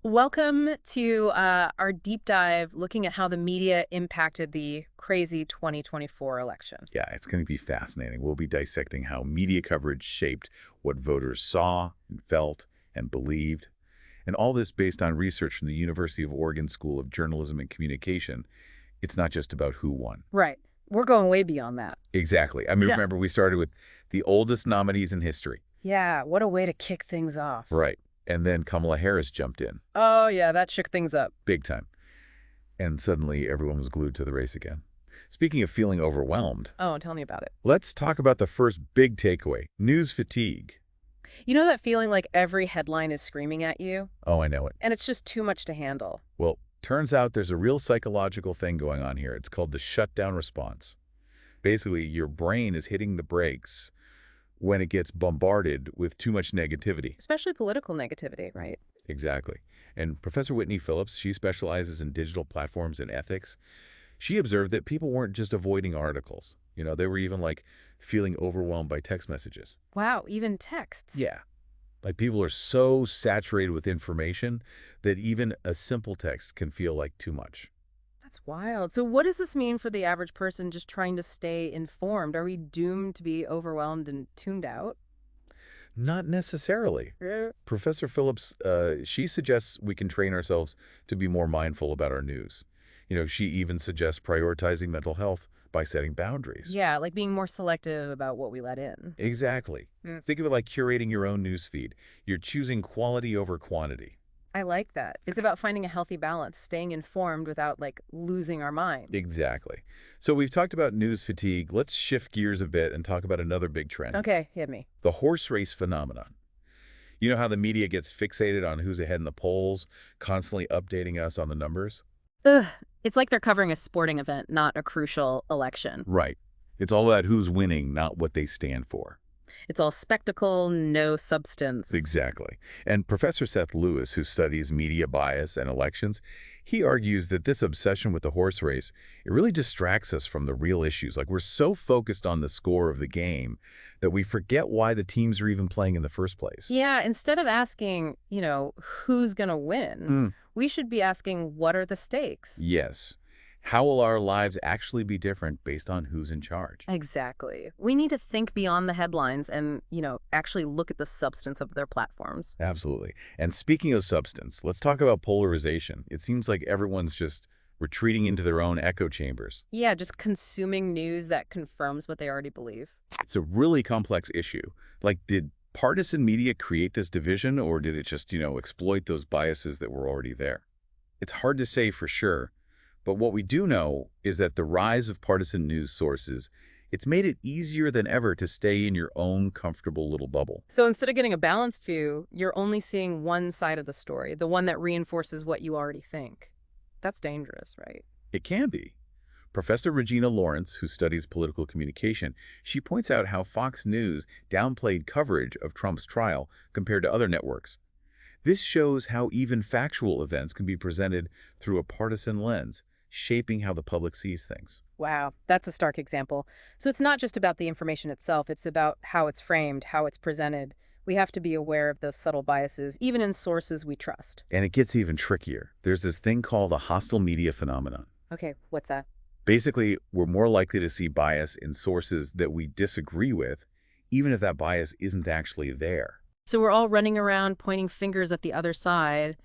Welcome to our deep dive looking at how the media impacted the crazy 2024 election. Yeah, it's going to be fascinating. We'll be dissecting how media coverage shaped what voters saw and felt and believed. And all this based on research from the University of Oregon School of Journalism and Communication. It's not just about who won. Right. We're going way beyond that. Exactly. I mean, Yeah. remember, we started with the oldest nominees in history. Yeah, what a way to kick things off. Right. And then Kamala Harris jumped in, Oh, yeah, that shook things up. big time. And suddenly everyone was glued to the race again. Speaking of feeling overwhelmed, Oh, tell me about it. let's talk about the first big takeaway, news fatigue. You know that feeling like every headline is screaming at you, Oh, I know it. and it's just too much to handle? Well, turns out there's a real psychological thing going on here. It's called the shutdown response. Basically, your brain is hitting the brakes when it gets bombarded with too much negativity. Especially political negativity, right? Exactly. And Professor Whitney Phillips, she specializes in digital platforms and ethics. She observed that people weren't just avoiding articles. They were even like feeling overwhelmed by text messages. Wow, even texts. Yeah. Like people are so saturated with information that even a simple text can feel like too much. That's wild. So what does this mean for the average person just trying to stay informed? Are we doomed to be overwhelmed and tuned out? Not necessarily. Yeah. Professor Phillips, she suggests we can train ourselves to be more mindful about our news. She even suggests prioritizing mental health by setting boundaries. Yeah, like being more selective about what we let in. Exactly. Think of it like curating your own news feed. You're choosing quality over quantity. I like that. It's about finding a healthy balance, staying informed without like losing our mind. Exactly. So we've talked about news fatigue. Let's shift gears a bit and talk about another big trend, Okay, hit me. the horse race phenomenon. You know how the media gets fixated on who's ahead in the polls, constantly updating us on the numbers? Ugh, it's like they're covering a sporting event, not a crucial election. Right. It's all about who's winning, not what they stand for. It's all spectacle, no substance. Exactly. And Professor Seth Lewis, who studies media bias and elections, he argues that this obsession with the horse race, it really distracts us from the real issues. Like we're so focused on the score of the game that we forget why the teams are even playing in the first place. Yeah, instead of asking, who's going to win, Mm. we should be asking, what are the stakes? Yes. How will our lives actually be different based on who's in charge? Exactly. We need to think beyond the headlines and, actually look at the substance of their platforms. Absolutely. And speaking of substance, let's talk about polarization. It seems like everyone's just retreating into their own echo chambers. Yeah, just consuming news that confirms what they already believe. It's a really complex issue. Like, did partisan media create this division, or did it just, exploit those biases that were already there? It's hard to say for sure, but what we do know is that the rise of partisan news sources, it's made it easier than ever to stay in your own comfortable little bubble. So instead of getting a balanced view, you're only seeing one side of the story, the one that reinforces what you already think. That's dangerous, right? It can be. Professor Regina Lawrence, who studies political communication, she points out how Fox News downplayed coverage of Trump's trial compared to other networks. This shows how even factual events can be presented through a partisan lens, shaping how the public sees things. Wow, that's a stark example. So it's not just about the information itself, it's about how it's framed, how it's presented. We have to be aware of those subtle biases, even in sources we trust. And it gets even trickier. There's this thing called the hostile media phenomenon. Okay, what's that? Basically, we're more likely to see bias in sources that we disagree with, even if that bias isn't actually there. So we're all running around pointing fingers at the other side,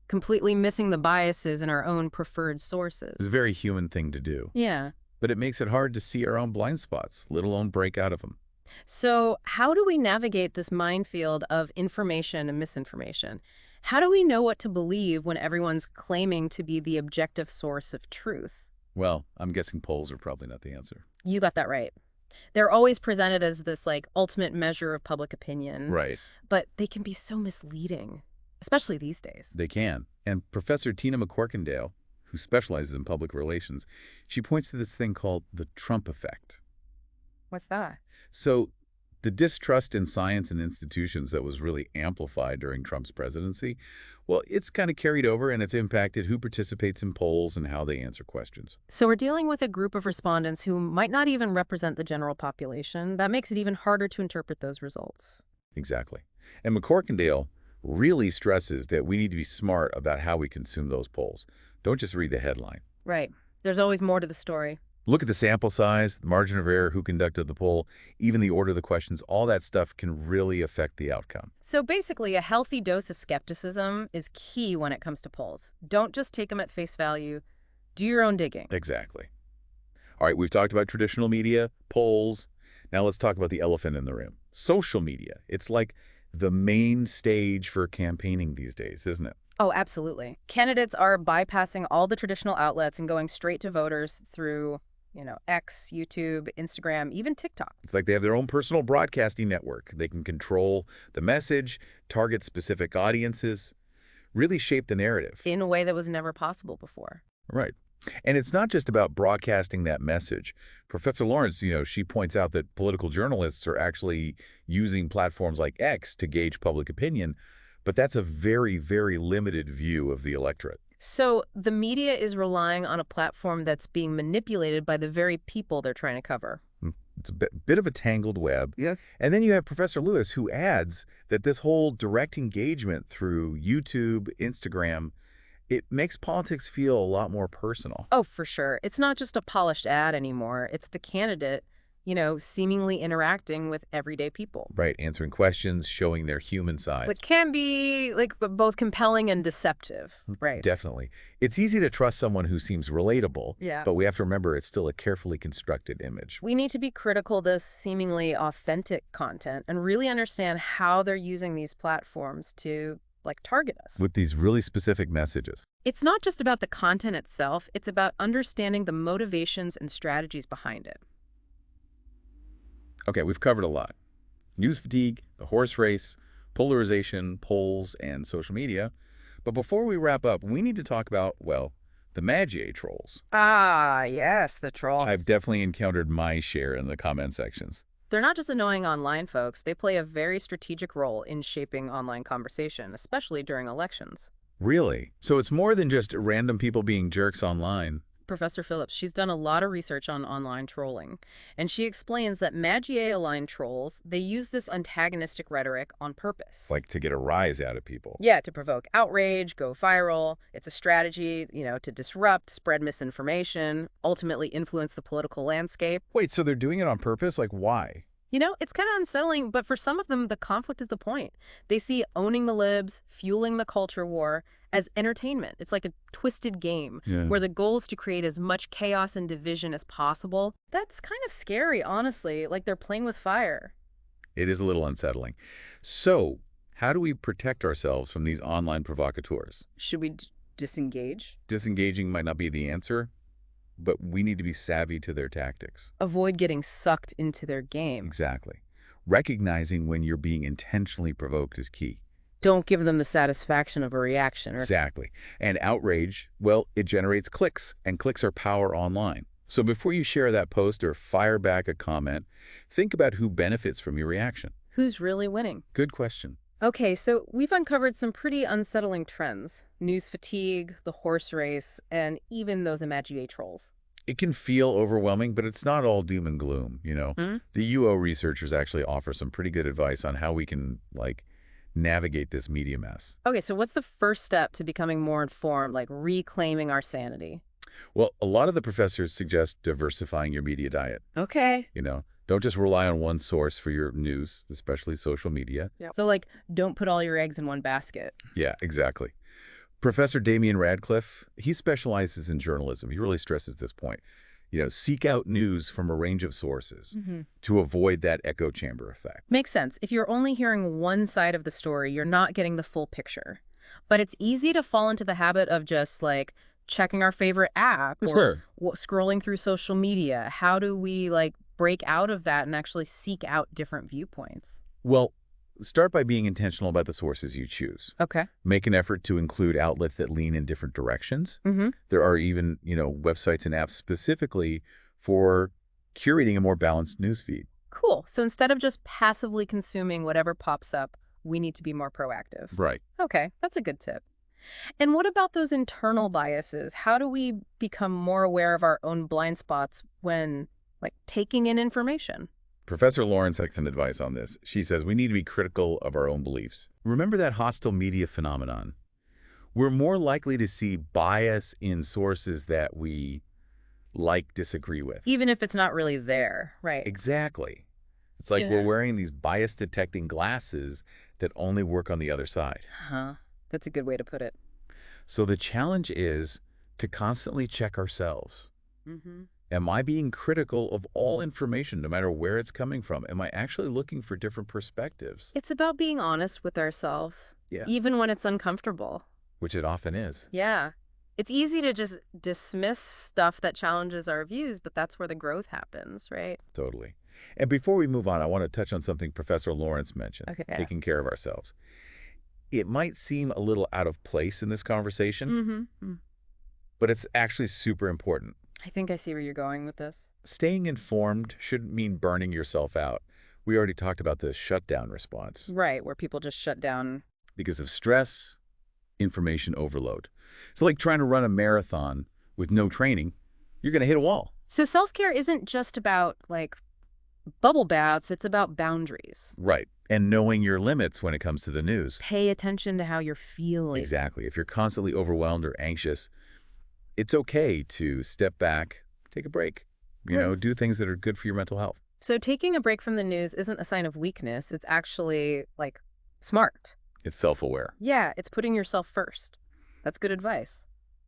completely missing the biases in our own preferred sources. It's a very human thing to do, Yeah. but it makes it hard to see our own blind spots, let alone break out of them. So how do we navigate this minefield of information and misinformation? How do we know what to believe when everyone's claiming to be the objective source of truth? Well, I'm guessing polls are probably not the answer. You got that right. They're always presented as this like ultimate measure of public opinion, Right. but they can be so misleading, especially these days. They can. And Professor Tina McCorkindale, who specializes in public relations, she points to this thing called the Trump effect. What's that? So the distrust in science and institutions that was really amplified during Trump's presidency, well, it's kind of carried over and it's impacted who participates in polls and how they answer questions. So we're dealing with a group of respondents who might not even represent the general population. That makes it even harder to interpret those results. Exactly. And McCorkindale, really stresses that we need to be smart about how we consume those polls. Don't just read the headline. Right. There's always more to the story. Look at the sample size, the margin of error, who conducted the poll, even the order of the questions. All that stuff can really affect the outcome. So basically, a healthy dose of skepticism is key when it comes to polls. Don't just take them at face value. Do your own digging. Exactly. All right, we've talked about traditional media, polls. Now let's talk about the elephant in the room. Social media. It's like the main stage for campaigning these days, isn't it? Oh, absolutely. Candidates are bypassing all the traditional outlets and going straight to voters through, X, YouTube, Instagram, even TikTok. It's like they have their own personal broadcasting network. They can control the message, target specific audiences, really shape the narrative. In a way that was never possible before. Right. And it's not just about broadcasting that message. Professor Lawrence, she points out that political journalists are actually using platforms like X to gauge public opinion, but that's a very, very limited view of the electorate. So the media is relying on a platform that's being manipulated by the very people they're trying to cover. It's a bit of a tangled web. Yeah. And then you have Professor Lewis, who adds that this whole direct engagement through YouTube, Instagram, it makes politics feel a lot more personal. Oh, for sure. It's not just a polished ad anymore. It's the candidate, seemingly interacting with everyday people. Right, answering questions, showing their human side. Which can be, both compelling and deceptive. Right. Definitely. It's easy to trust someone who seems relatable, Yeah. but we have to remember it's still a carefully constructed image. We need to be critical of this seemingly authentic content and really understand how they're using these platforms to target us. With these really specific messages. It's not just about the content itself, it's about understanding the motivations and strategies behind it. Okay, we've covered a lot. News fatigue, the horse race, polarization, polls, and social media. But before we wrap up, we need to talk about, well, the Magier trolls. Ah, yes, the trolls. I've definitely encountered my share in the comment sections. They're not just annoying online folks, they play a very strategic role in shaping online conversation, especially during elections. Really? So it's more than just random people being jerks online. Professor Phillips, she's done a lot of research on online trolling, and she explains that Magier-aligned trolls, they use this antagonistic rhetoric on purpose. Like to get a rise out of people. Yeah, to provoke outrage, go viral. It's a strategy, to disrupt, spread misinformation, ultimately influence the political landscape. Wait, so they're doing it on purpose? Like, why? It's kind of unsettling, but for some of them, the conflict is the point. They see owning the libs, fueling the culture war, as entertainment. It's like a twisted game where the goal is to create as much chaos and division as possible. That's kind of scary, honestly, like they're playing with fire. It is a little unsettling. So, how do we protect ourselves from these online provocateurs? Should we disengage? Disengaging might not be the answer, but we need to be savvy to their tactics. Avoid getting sucked into their game. Exactly. Recognizing when you're being intentionally provoked is key. Don't give them the satisfaction of a reaction. Exactly. And outrage, well, it generates clicks, and clicks are power online. So before you share that post or fire back a comment, think about who benefits from your reaction. Who's really winning? Good question. Okay, so we've uncovered some pretty unsettling trends. News fatigue, the horse race, and even those Magier trolls. It can feel overwhelming, but it's not all doom and gloom, The UO researchers actually offer some pretty good advice on how we can, navigate this media mess. Okay, so what's the first step to becoming more informed, reclaiming our sanity? Well, a lot of the professors suggest diversifying your media diet. Okay. Don't just rely on one source for your news, especially social media. Yep. So, don't put all your eggs in one basket. Yeah, exactly. Professor Damian Radcliffe, he specializes in journalism. He really stresses this point. Seek out news from a range of sources to avoid that echo chamber effect. Makes sense. If you're only hearing one side of the story, you're not getting the full picture. But it's easy to fall into the habit of just, checking our favorite app or scrolling through social media. How do we, break out of that and actually seek out different viewpoints? Well, start by being intentional about the sources you choose. Okay. Make an effort to include outlets that lean in different directions. There are even, websites and apps specifically for curating a more balanced newsfeed. Cool. So instead of just passively consuming whatever pops up, we need to be more proactive. Right. Okay, that's a good tip. And what about those internal biases? How do we become more aware of our own blind spots when, taking in information? Professor Lawrence has some advice on this. She says we need to be critical of our own beliefs. Remember that hostile media phenomenon? We're more likely to see bias in sources that we disagree with. Even if it's not really there, right? Exactly. It's like we're wearing these bias-detecting glasses that only work on the other side. Huh. That's a good way to put it. So the challenge is to constantly check ourselves. Mm-hmm. Am I being critical of all information, no matter where it's coming from? Am I actually looking for different perspectives? It's about being honest with ourselves, Yeah. even when it's uncomfortable. Which it often is. Yeah. It's easy to just dismiss stuff that challenges our views, but that's where the growth happens, right? Totally. And before we move on, I want to touch on something Professor Lawrence mentioned, Okay. taking care of ourselves. It might seem a little out of place in this conversation, but it's actually super important. I think I see where you're going with this. Staying informed shouldn't mean burning yourself out. We already talked about the shutdown response. Right, where people just shut down. Because of stress, information overload. It's like trying to run a marathon with no training. You're going to hit a wall. So self-care isn't just about, like, bubble baths. It's about boundaries. Right. And knowing your limits when it comes to the news. Pay attention to how you're feeling. Exactly. If you're constantly overwhelmed or anxious, it's okay to step back, take a break, do things that are good for your mental health. So taking a break from the news isn't a sign of weakness. It's actually, like, smart. It's self-aware. Yeah, it's putting yourself first. That's good advice.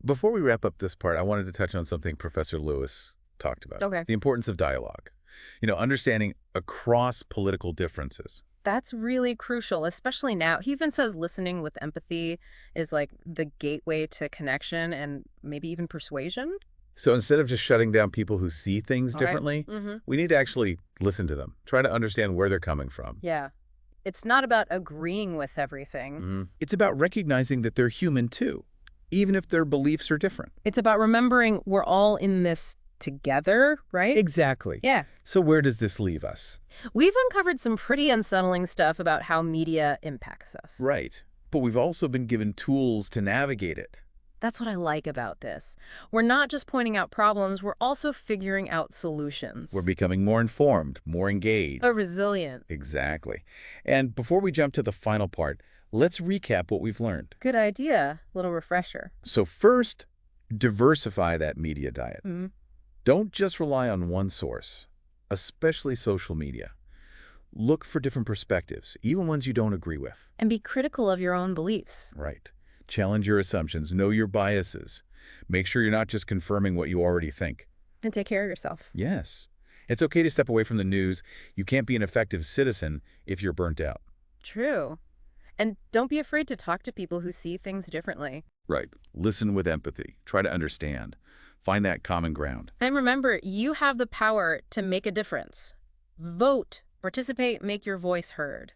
Before we wrap up this part, I wanted to touch on something Professor Lewis talked about. Okay. The importance of dialogue. Understanding across political differences. That's really crucial, especially now. He even says listening with empathy is like the gateway to connection and maybe even persuasion. So instead of just shutting down people who see things differently, we need to actually listen to them, try to understand where they're coming from. Yeah. It's not about agreeing with everything. It's about recognizing that they're human too, even if their beliefs are different. It's about remembering we're all in this together, right? Exactly. Yeah. So where does this leave us? We've uncovered some pretty unsettling stuff about how media impacts us. Right. But we've also been given tools to navigate it. That's what I like about this. We're not just pointing out problems, we're also figuring out solutions. We're becoming more informed, more engaged. Or resilient. Exactly. And before we jump to the final part, let's recap what we've learned. Good idea. Little refresher. So first, diversify that media diet. Don't just rely on one source, especially social media. Look for different perspectives, even ones you don't agree with. And be critical of your own beliefs. Right. Challenge your assumptions. Know your biases. Make sure you're not just confirming what you already think. And take care of yourself. Yes. It's okay to step away from the news. You can't be an effective citizen if you're burnt out. True. And don't be afraid to talk to people who see things differently. Right. Listen with empathy. Try to understand. Find that common ground. And remember, you have the power to make a difference. Vote, participate, make your voice heard.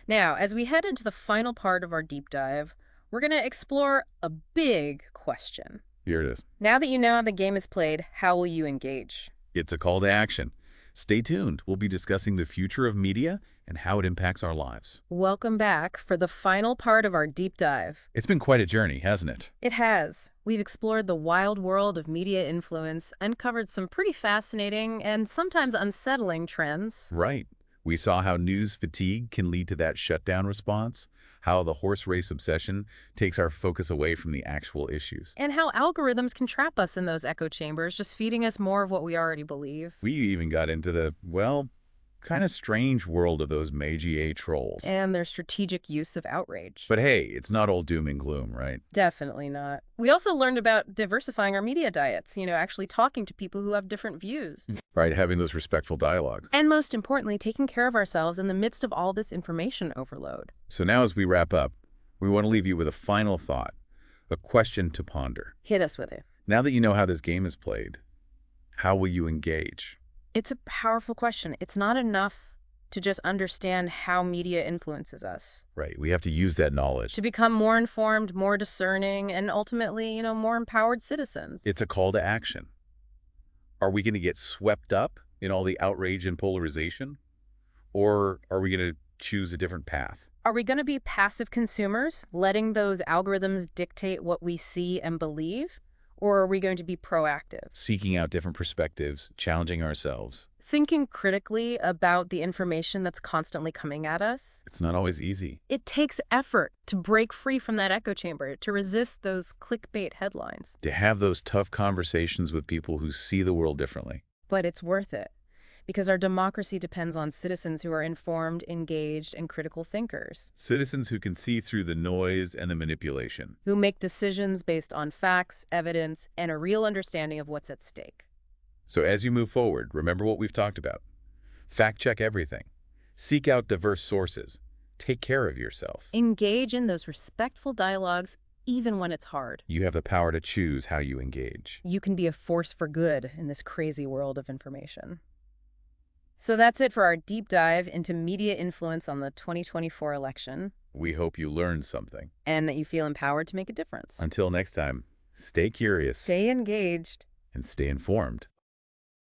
Now, as we head into the final part of our deep dive, we're going to explore a big question. Here it is. Now that you know how the game is played, how will you engage? It's a call to action. Stay tuned. We'll be discussing the future of media and how it impacts our lives. Welcome back for the final part of our deep dive. It's been quite a journey, hasn't it? It has. We've explored the wild world of media influence, uncovered some pretty fascinating and sometimes unsettling trends. Right. We saw how news fatigue can lead to that shutdown response, how the horse race obsession takes our focus away from the actual issues. And how algorithms can trap us in those echo chambers, just feeding us more of what we already believe. We even got into the, kind of strange world of those Meiji trolls. And their strategic use of outrage. But hey, it's not all doom and gloom, right? Definitely not. We also learned about diversifying our media diets, actually talking to people who have different views. Right, having those respectful dialogues. And most importantly, taking care of ourselves in the midst of all this information overload. So now as we wrap up, we want to leave you with a final thought, a question to ponder. Hit us with it. Now that you know how this game is played, how will you engage? It's a powerful question. It's not enough to just understand how media influences us. Right. We have to use that knowledge. To become more informed, more discerning, and ultimately, more empowered citizens. It's a call to action. Are we going to get swept up in all the outrage and polarization? Or are we going to choose a different path? Are we going to be passive consumers, letting those algorithms dictate what we see and believe? Or are we going to be proactive? Seeking out different perspectives, challenging ourselves. Thinking critically about the information that's constantly coming at us, It's not always easy. it takes effort to break free from that echo chamber, to resist those clickbait headlines. To have those tough conversations with people who see the world differently. But it's worth it, because our democracy depends on citizens who are informed, engaged, and critical thinkers, Citizens who can see through the noise and the manipulation. who make decisions based on facts, evidence, and a real understanding of what's at stake. So as you move forward, remember what we've talked about. Fact-check everything. Seek out diverse sources. Take care of yourself. Engage in those respectful dialogues, even when it's hard. You have the power to choose how you engage. You can be a force for good in this crazy world of information. So that's it for our deep dive into media influence on the 2024 election, We hope you learned something. and that you feel empowered to make a difference. Until next time, stay curious Stay engaged. and stay informed.